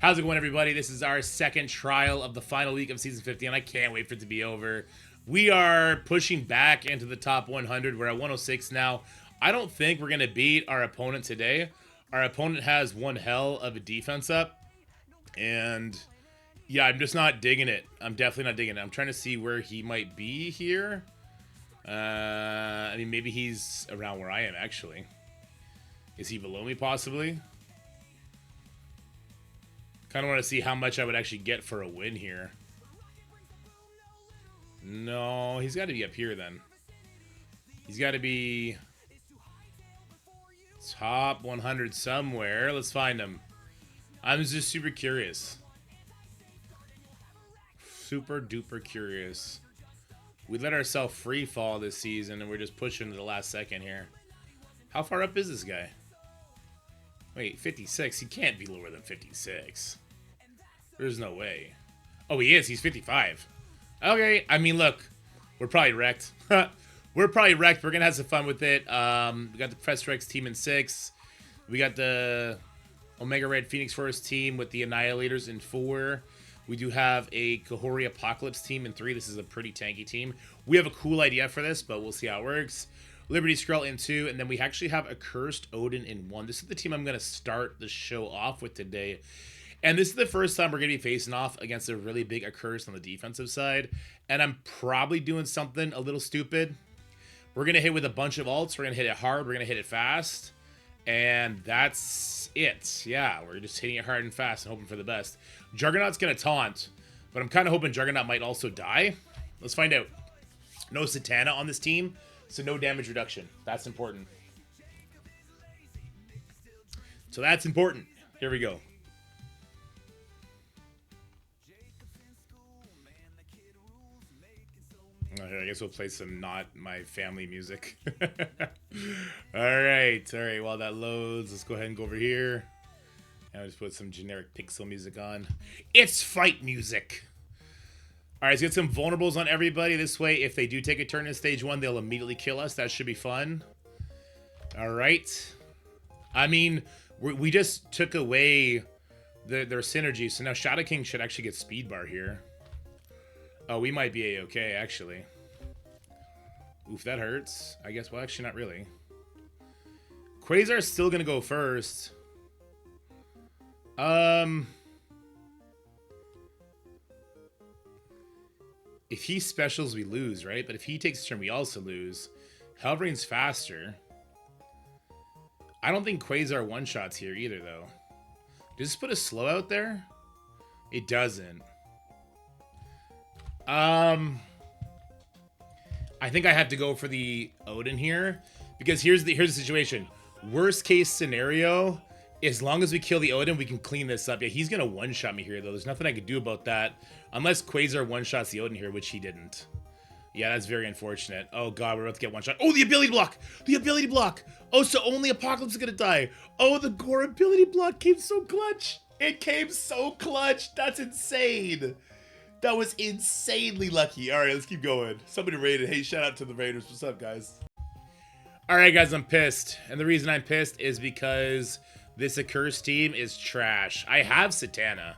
How's it going, everybody? This is our second trial of the final week of Season 50, and I can't wait for it to be over. We are pushing back into the top 100. We're at 106 now. I don't think we're going to beat our opponent today. Our opponent has one hell of a defense up, and yeah, I'm just not digging it. I'm definitely not digging it. I'm trying to see where he might be here. I mean, maybe he's around where I am, actually. Is he below me, possibly? Kind of want to see how much I would actually get for a win here. No, he's got to be up here then. He's got to be top 100 somewhere. Let's find him. I'm just super curious. Super duper curious. We let ourselves free fall this season and we're just pushing to the last second here. How far up is this guy? Wait, 56? He can't be lower than 56. There's no way. Oh, he is. He's 55. Okay. I mean, look. We're probably wrecked. We're probably wrecked. We're going to have some fun with it. We got the ProfX team in 6. We got the Omega Red Phoenix Force team with the Annihilators in 4. We do have a Kahori Apocalypse team in 3. This is a pretty tanky team. We have a cool idea for this, but we'll see how it works. Liberty Skrull in 2. And then we actually have Accursed Odin in 1. This is the team I'm going to start the show off with today. And this is the first time we're going to be facing off against a really big Accursed on the defensive side. And I'm probably doing something a little stupid. We're going to hit with a bunch of ults. We're going to hit it hard. We're going to hit it fast. And that's it. Yeah, we're just hitting it hard and fast and hoping for the best. Juggernaut's going to taunt. But I'm kind of hoping Juggernaut might also die. Let's find out. No Satana on this team. So no damage reduction. That's important. So that's important. Here we go. I guess we'll play some not my family music. Alright. While that loads, let's go ahead and go over here. And I'll just put some generic pixel music on. It's fight music! Alright, let's get some vulnerables on everybody. This way, if they do take a turn in stage 1, they'll immediately kill us. That should be fun. Alright. I mean, we just took away their synergy. So now Shadow King should actually get speed bar here. Oh, we might be A-okay, actually. Oof, that hurts. I guess, well, actually, not really. Quasar's still gonna go first. If he specials, we lose, right? But if he takes a turn, we also lose. Halverine's faster. I don't think Quasar one-shots here either, though. Does this put a slow out there? It doesn't. I think I have to go for the Odin here because here's the situation. Worst case scenario, as long as we kill the Odin, we can clean this up. Yeah, he's gonna one-shot me here though. There's nothing I could do about that unless Quasar one-shots the Odin here, which he didn't. Yeah, that's very unfortunate. Oh god, we're about to get one-shot. Oh, the ability block! The ability block! Oh, so only Apocalypse is gonna die. Oh, the Gore ability block came so clutch. It came so clutch. That's insane. That was insanely lucky. All right, let's keep going. Somebody raided. Hey, shout out to the Raiders. What's up, guys? All right, guys, I'm pissed. And the reason I'm pissed is because this Accursed team is trash. I have Satana.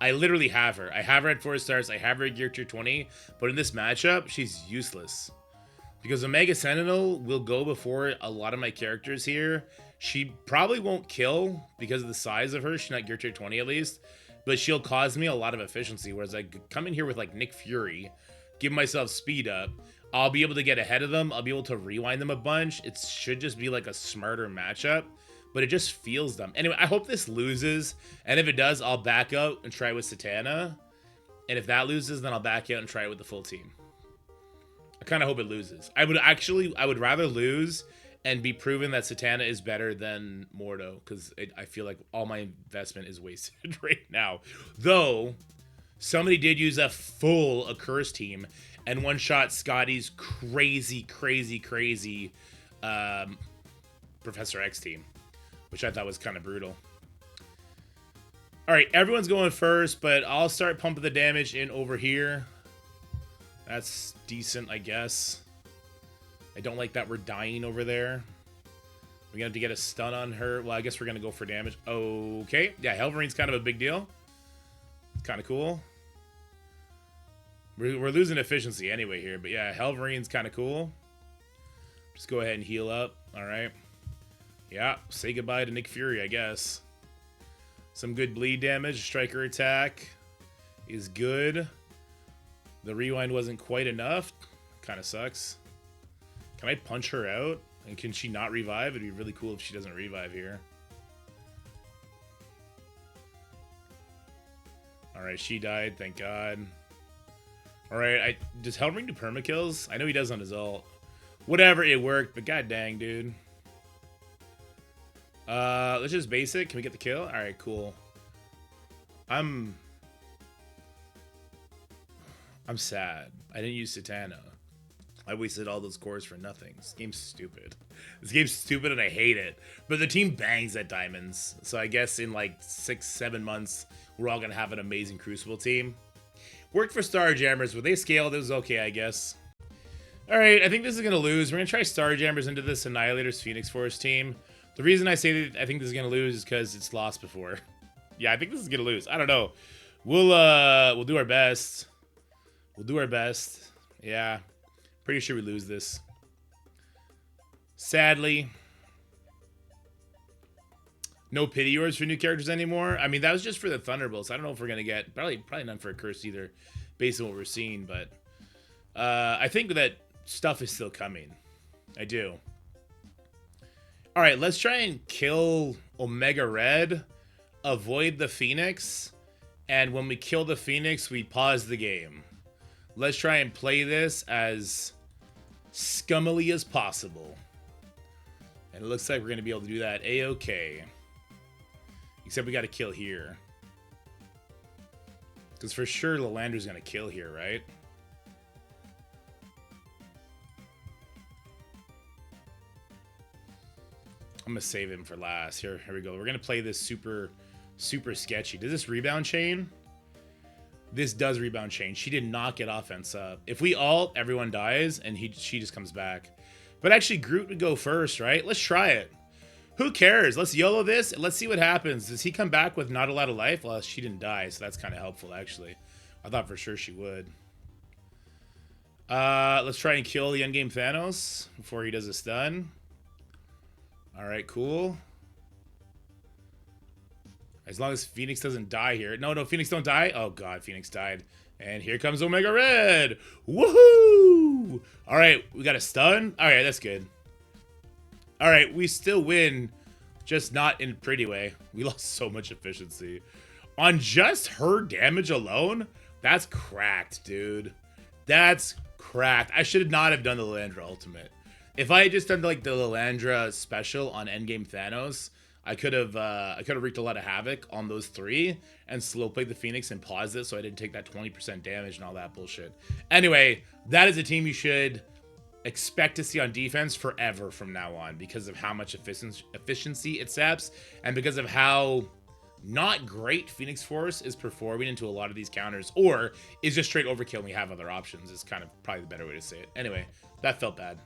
I literally have her. I have her at 4 stars. I have her at gear tier 20. But in this matchup, she's useless. Because Omega Sentinel will go before a lot of my characters here. She probably won't kill because of the size of her. She's not gear tier 20 at least. But she'll cause me a lot of efficiency, whereas I come in here with like Nick Fury, give myself speed up, I'll be able to get ahead of them, I'll be able to rewind them a bunch. It should just be like a smarter matchup, but it just feels dumb. Anyway, I hope this loses, and if it does, I'll back out and try with Satana, and if that loses, then I'll back out and try it with the full team. I kind of hope it loses. I would rather lose and be proven that Satana is better than Mordo, because I feel like all my investment is wasted right now. Though, somebody did use a full Accursed team and one-shot Scotty's crazy Professor X team, which I thought was kind of brutal. All right, everyone's going first, but I'll start pumping the damage in over here. That's decent, I guess. I don't like that we're dying over there. We're going to have to get a stun on her. Well, I guess we're going to go for damage. Okay. Yeah, Halverine's kind of a big deal. kind of cool. We're losing efficiency anyway here, but yeah, Helverine's kind of cool. Just go ahead and heal up. All right. Yeah, say goodbye to Nick Fury, I guess. Some good bleed damage. Striker attack is good. The rewind wasn't quite enough. Kind of sucks. Can I punch her out? And can she not revive? It'd be really cool if she doesn't revive here. Alright, she died. Thank God. Alright, does Helmring do permakills? I know he does on his ult. Whatever, it worked, but god dang, dude. Let's just basic. Can we get the kill? Alright, cool. I'm sad. I didn't use Satana. I wasted all those cores for nothing. This game's stupid. This game's stupid and I hate it. But the team bangs at diamonds. So I guess in like 6-7 months, we're all going to have an amazing Crucible team. Worked for Starjammers. When they scaled, it was okay, I guess. Alright, I think this is going to lose. We're going to try Starjammers into this Annihilators Phoenix Force team. The reason I say that I think this is going to lose is because it's lost before. Yeah, I think this is going to lose. I don't know. We'll do our best. We'll do our best. Yeah. Pretty sure we lose this. Sadly. No pity yours for new characters anymore. I mean, that was just for the Thunderbolts. I don't know if we're going to get... Probably none for Accursed either, based on what we're seeing. But I think that stuff is still coming. I do. Alright, let's try and kill Omega Red. Avoid the Phoenix. And when we kill the Phoenix, we pause the game. Let's try and play this as scummily as possible. And it looks like we're going to be able to do that A-okay. Except we got to kill here. Because for sure Lilandra's going to kill here, right? I'm going to save him for last. Here we go. We're going to play this super sketchy. Does this rebound chain? This does rebound chain. She did not get offense up. If we ult, everyone dies, and she just comes back. But actually, Groot would go first, right? Let's try it. Who cares? Let's YOLO this, and let's see what happens. Does he come back with not a lot of life? Well, she didn't die, so that's kind of helpful, actually. I thought for sure she would. Let's try and kill the endgame Thanos before he does a stun. Alright, cool. As long as Phoenix doesn't die here. No, Phoenix don't die. Oh, God, Phoenix died. And here comes Omega Red. Woohoo! All right, we got a stun. All right, that's good. All right, we still win, just not in a pretty way. We lost so much efficiency. On just her damage alone, that's cracked, dude. That's cracked. I should not have done the Lilandra ultimate. If I had just done like the Lilandra special on endgame Thanos, I could have wreaked a lot of havoc on those three and slow played the Phoenix and paused it so I didn't take that 20% damage and all that bullshit. Anyway, that is a team you should expect to see on defense forever from now on because of how much efficiency it saps and because of how not great Phoenix Force is performing into a lot of these counters, or is just straight overkill and we have other options is kind of probably the better way to say it. Anyway, that felt bad.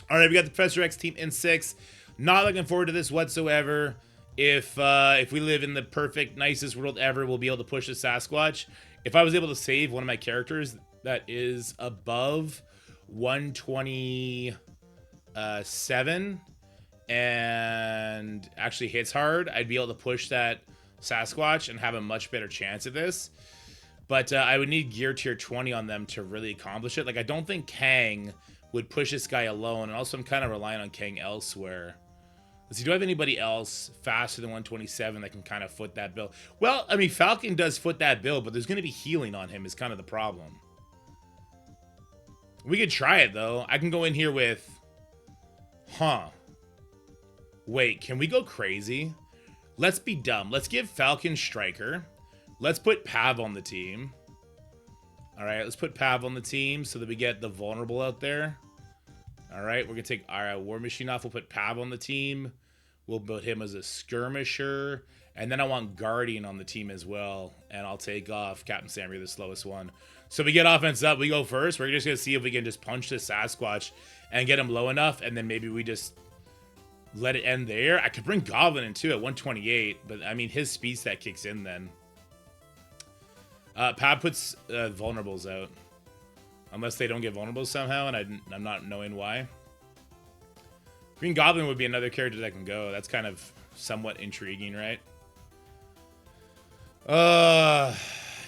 All right, we got the Professor X team in 6. Not looking forward to this whatsoever. If we live in the perfect, nicest world ever, we'll be able to push the Sasquatch. If I was able to save one of my characters that is above 127 and actually hits hard, I'd be able to push that Sasquatch and have a much better chance at this. But I would need gear tier 20 on them to really accomplish it. Like, I don't think Kang would push this guy alone. And also, I'm kind of relying on Kang elsewhere. Let's see, do I have anybody else faster than 127 that can kind of foot that bill? Well, I mean, Falcon does foot that bill, but there's going to be healing on him is kind of the problem. We could try it, though. I can go in here with... Wait, can we go crazy? Let's be dumb. Let's give Falcon Striker. Let's put Pav on the team. All right, let's put Pav on the team so that we get the vulnerable out there. All right, we're going to take our War Machine off. We'll put Pav on the team. We'll put him as a skirmisher. And then I want Guardian on the team as well. And I'll take off Captain Samurai, the slowest one. So we get offense up. We go first. We're just going to see if we can just punch this Sasquatch and get him low enough. And then maybe we just let it end there. I could bring Goblin in too at 128. But, I mean, his speed stat kicks in then. Pab puts vulnerables out. Unless they don't get vulnerables somehow, and I'm not knowing why. Green Goblin would be another character that can go. That's kind of somewhat intriguing, right?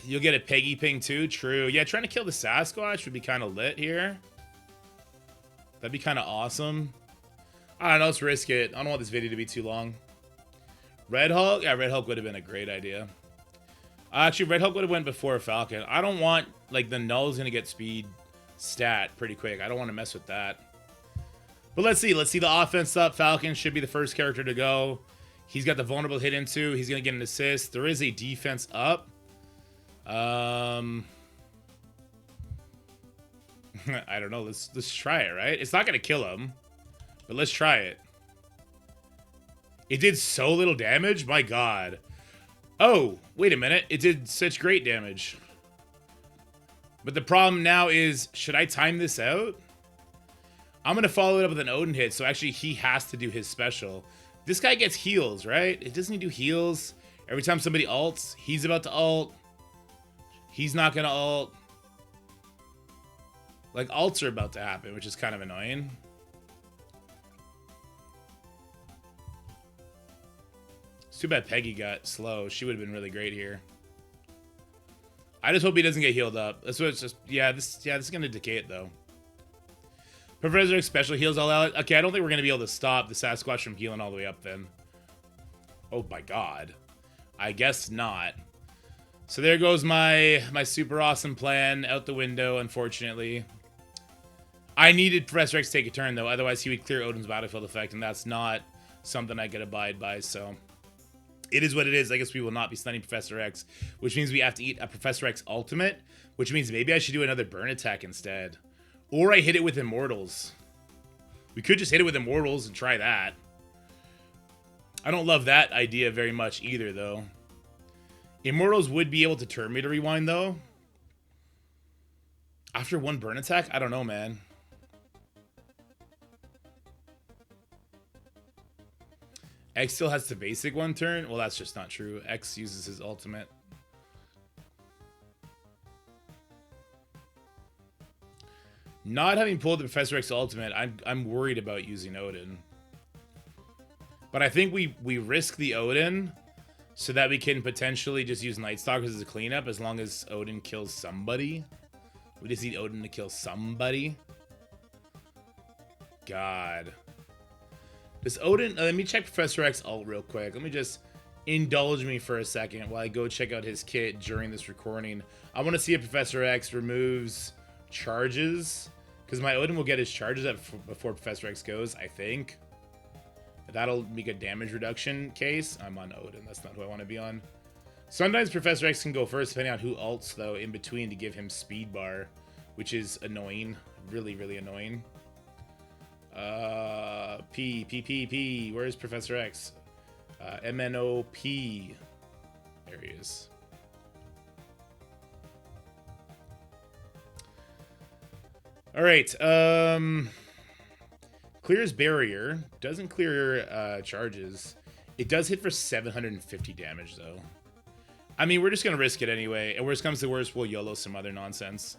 You'll get a Peggy ping too. True. Yeah, trying to kill the Sasquatch would be kind of lit here. That'd be kind of awesome. I don't know. Let's risk it. I don't want this video to be too long. Red Hulk? Yeah, Red Hulk would have been a great idea. Actually, Red Hulk would have went before Falcon. I don't want, like, the null's going to get speed stat pretty quick. I don't want to mess with that. But let's see. Let's see the offense up. Falcon should be the first character to go. He's got the vulnerable hit into. He's going to get an assist. There is a defense up. I don't know. Let's try it, right? It's not going to kill him. But let's try it. It did so little damage? My god. Oh, wait a minute. It did such great damage. But the problem now is, should I time this out? I'm going to follow it up with an Odin hit, so actually he has to do his special. This guy gets heals, right? It doesn't he do heals? Every time somebody ults, he's about to ult. He's not going to ult. Like, ults are about to happen, which is kind of annoying. It's too bad Peggy got slow. She would have been really great here. I just hope he doesn't get healed up. That's what it's just. Yeah, this is gonna decay it though. Professor X special heals all out. Okay, I don't think we're gonna be able to stop the Sasquatch from healing all the way up then. Oh my god. I guess not. So there goes my super awesome plan out the window, unfortunately. I needed Professor X to take a turn though, otherwise he would clear Odin's battlefield effect, and that's not something I could abide by, so. It is what it is. I guess we will not be stunning Professor X, which means we have to eat a Professor X ultimate, which means maybe I should do another burn attack instead. Or I hit it with Immortals. We could just hit it with Immortals and try that. I don't love that idea very much either, though. Immortals would be able to turn me to rewind, though. After one burn attack? I don't know, man. X still has the basic one turn? Well, that's just not true. X uses his ultimate. Not having pulled the Professor X ultimate, I'm worried about using Odin. But I think we risk the Odin so that we can potentially just use Night Stalkers as a cleanup as long as Odin kills somebody. We just need Odin to kill somebody. God. Does Odin... let me check Professor X ult real quick. Let me just indulge me for a second while I go check out his kit during this recording. I want to see if Professor X removes charges. Because my Odin will get his charges up before Professor X goes, I think. That'll make a damage reduction case. I'm on Odin. That's not who I want to be on. Sometimes Professor X can go first, depending on who ults, though, in between to give him speed bar. Which is annoying. Really, really annoying. P. Where's Professor X? MNOP. There he is. All right. Clears barrier. Doesn't clear charges. It does hit for 750 damage, though. I mean, we're just going to risk it anyway. And worst comes to worst, we'll YOLO some other nonsense.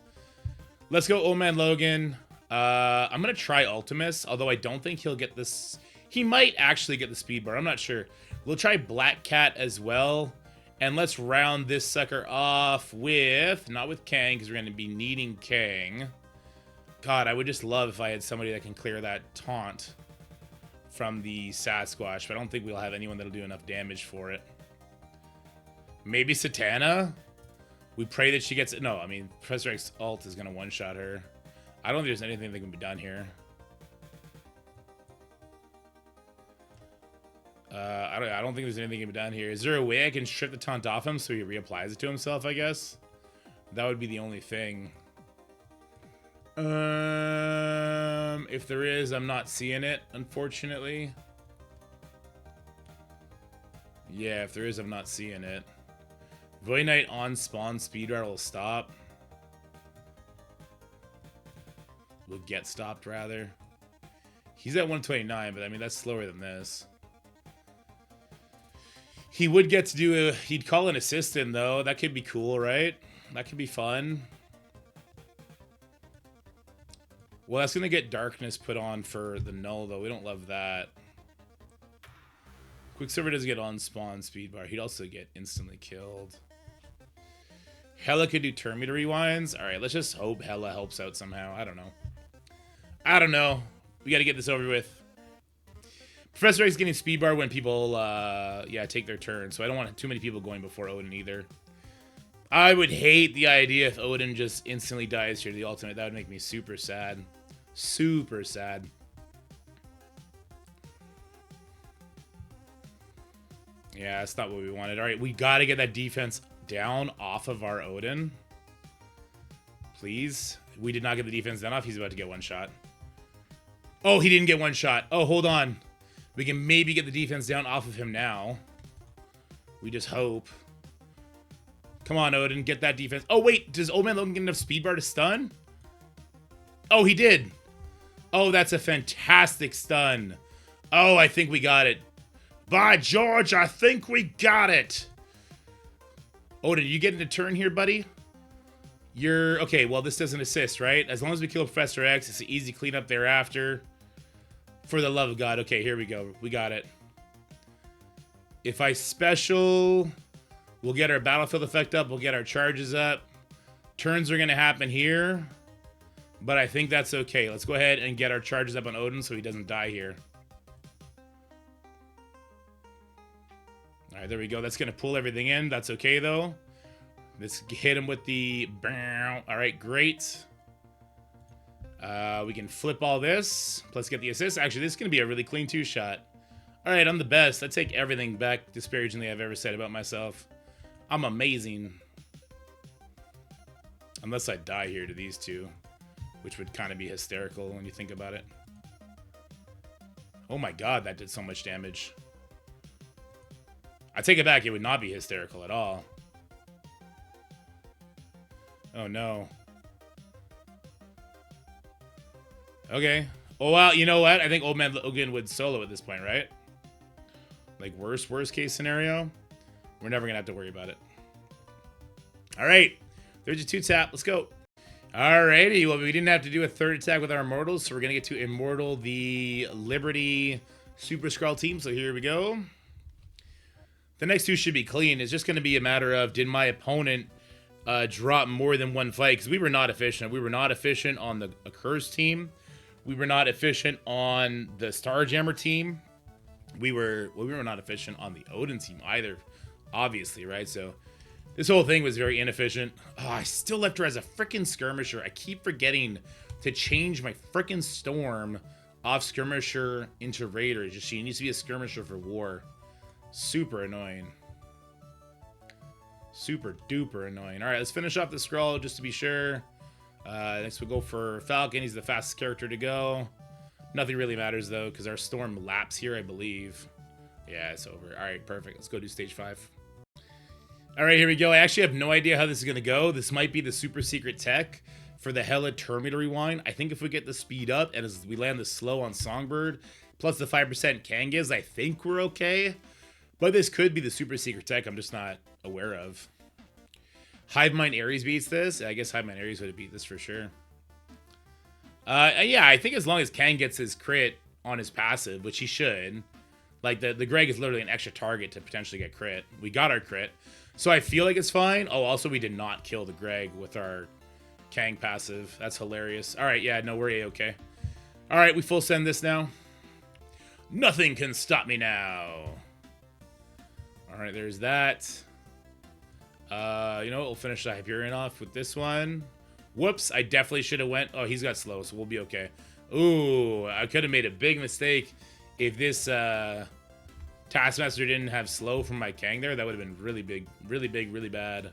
Let's go Old Man Logan. I'm going to try Ultimus, although I don't think he'll get this. He might actually get the speed bar. I'm not sure. We'll try Black Cat as well. And let's round this sucker off with, not with Kang, because we're going to be needing Kang. God, I would just love if I had somebody that can clear that taunt from the Sasquatch, but I don't think we'll have anyone that'll do enough damage for it. Maybe Satana? We pray that she gets it. No, I mean, Professor X ult is going to one-shot her. I don't think there's anything that can be done here. I don't think there's anything that can be done here. Is there a way I can strip the taunt off him so he reapplies it to himself, I guess? That would be the only thing. If there is, I'm not seeing it, unfortunately. Yeah, if there is, I'm not seeing it. Void Knight on spawn speedrun will stop. Will get stopped, rather. He's at 129, but I mean, that's slower than this. He would get to do a... He'd call an assist in, though. That could be cool, right? That could be fun. Well, that's going to get darkness put on for the null, though. We don't love that. Quicksilver does get on spawn speed bar. He'd also get instantly killed. Hella could do turn meter rewinds. All right, let's just hope Hella helps out somehow. I don't know. I don't know. We got to get this over with. Professor X getting speed bar when people, yeah, take their turn. So I don't want too many people going before Odin either. I would hate the idea if Odin just instantly dies here to the ultimate. That would make me super sad. Super sad. Yeah, that's not what we wanted. All right, we got to get that defense down off of our Odin. Please. We did not get the defense down off. He's about to get one shot. Oh, he didn't get one shot. Oh, hold on. We can maybe get the defense down off of him now. We just hope. Come on, Odin. Get that defense. Oh, wait. Does Old Man Logan get enough speed bar to stun? Oh, he did. Oh, that's a fantastic stun. Oh, I think we got it. By George, I think we got it. Odin, you getting a turn here, buddy? You're... Okay, well, this doesn't assist, right? As long as we kill Professor X, it's an easy cleanup thereafter. For the love of God. Okay, here we go. We got it. If I special, we'll get our battlefield effect up. We'll get our charges up. Turns are going to happen here. But I think that's okay. Let's go ahead and get our charges up on Odin so he doesn't die here. All right, there we go. That's going to pull everything in. That's okay, though. Let's hit him with the... All right, great. We can flip all this. Plus get the assist. Actually, this is going to be a really clean two-shot. All right, I'm the best. I take everything back disparagingly I've ever said about myself. I'm amazing. Unless I die here to these two, which would kind of be hysterical when you think about it. Oh my god, that did so much damage. I take it back, it would not be hysterical at all. Oh no. Okay. Oh well, you know what? I think Old Man Logan would solo at this point, right? Like worst case scenario. We're never gonna have to worry about it. Alright. There's a 2-tap. Let's go. Alrighty. Well, we didn't have to do a third attack with our immortals, so we're gonna get to immortal the Liberty Super Skrull team. So here we go. The next two should be clean. It's just going to be a matter of, did my opponent drop more than one fight? Because we were not efficient. We were not efficient on the Accursed team. We were not efficient on the Starjammer team. We were not efficient on the Odin team either, obviously, right? So this whole thing was very inefficient. Oh, I still left her as a freaking skirmisher. I keep forgetting to change my freaking Storm off skirmisher into Raider. Just she needs to be a skirmisher for war. Super annoying. Super duper annoying. All right, let's finish off the scroll just to be sure. Next we'll go for Falcon. He's the fastest character to go. Nothing really matters though, because our Storm laps here, I believe. Yeah, it's over. All right, perfect. Let's go do stage 5. All right, here we go. I actually have no idea how this is going to go. This might be the super secret tech for the Hella Terminator Rewind. I think if we get the speed up and as we land the slow on Songbird, plus the 5% Kangas, I think we're okay. But this could be the super secret tech I'm just not aware of. Hive Mind Ares beats this. I guess Hive Mind Ares would have beat this for sure. Yeah, I think as long as Kang gets his crit on his passive, which he should. Like, the Greg is literally an extra target to potentially get crit. We got our crit. So I feel like it's fine. Oh, also we did not kill the Greg with our Kang passive. That's hilarious. All right, yeah, no, we're A-okay. All right, we full send this now. Nothing can stop me now. All right, there's that. You know what? We'll finish the Hyperion off with this one. Whoops, I definitely should have went. Oh, he's got slow, so we'll be okay. Ooh, I could have made a big mistake if this Taskmaster didn't have slow from my Kang there. That would have been really big, really bad.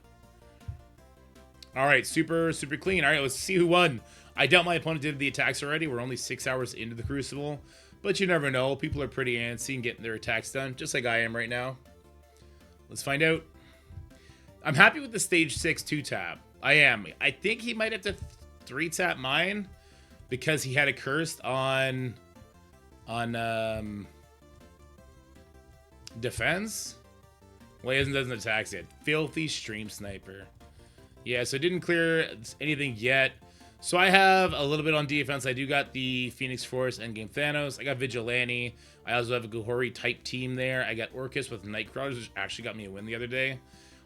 All right, super clean. All right, let's see who won. I doubt my opponent did the attacks already. We're only 6 hours into the Crucible, but you never know. People are pretty antsy and getting their attacks done, just like I am right now. Let's find out. I'm happy with the stage 6 2-tap. I am. I think he might have to 3-tap mine because he had Accursed on defense. Well, he doesn't attack yet. Filthy stream sniper. Yeah, so didn't clear anything yet. So I have a little bit on defense. I do got the Phoenix Force Endgame Thanos. I got Vigilante. I also have a Gohori type team there. I got Orcus with Nightcrawlers, which actually got me a win the other day.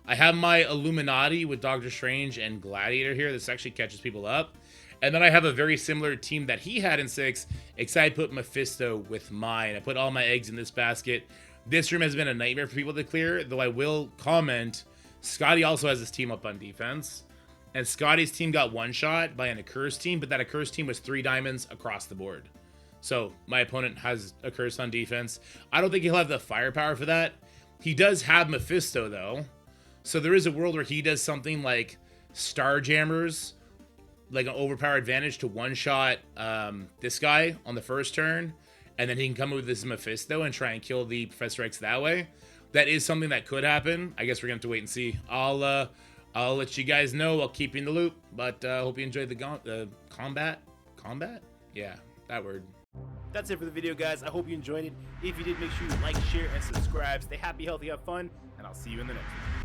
I have my Illuminati with Doctor Strange and Gladiator here. This actually catches people up. And then I have a very similar team that he had in 6, except I put Mephisto with mine. I put all my eggs in this basket. This room has been a nightmare for people to clear, though I will comment, Scotty also has his team up on defense. And Scotty's team got one shot by an Accursed team, but that Accursed team was 3 diamonds across the board. So my opponent has Accursed on defense. I don't think he'll have the firepower for that. He does have Mephisto, though. So there is a world where he does something like Starjammers, like an overpower advantage to one-shot this guy on the first turn, and then he can come up with this Mephisto and try and kill the Professor X that way. That is something that could happen. I guess we're gonna have to wait and see. I'll let you guys know. I'll keep you in the loop. But hope you enjoyed the combat. Combat? Yeah, that word. That's it for the video, guys. I hope you enjoyed it. If you did, make sure you like, share, and subscribe. Stay happy, healthy, have fun, and I'll see you in the next one.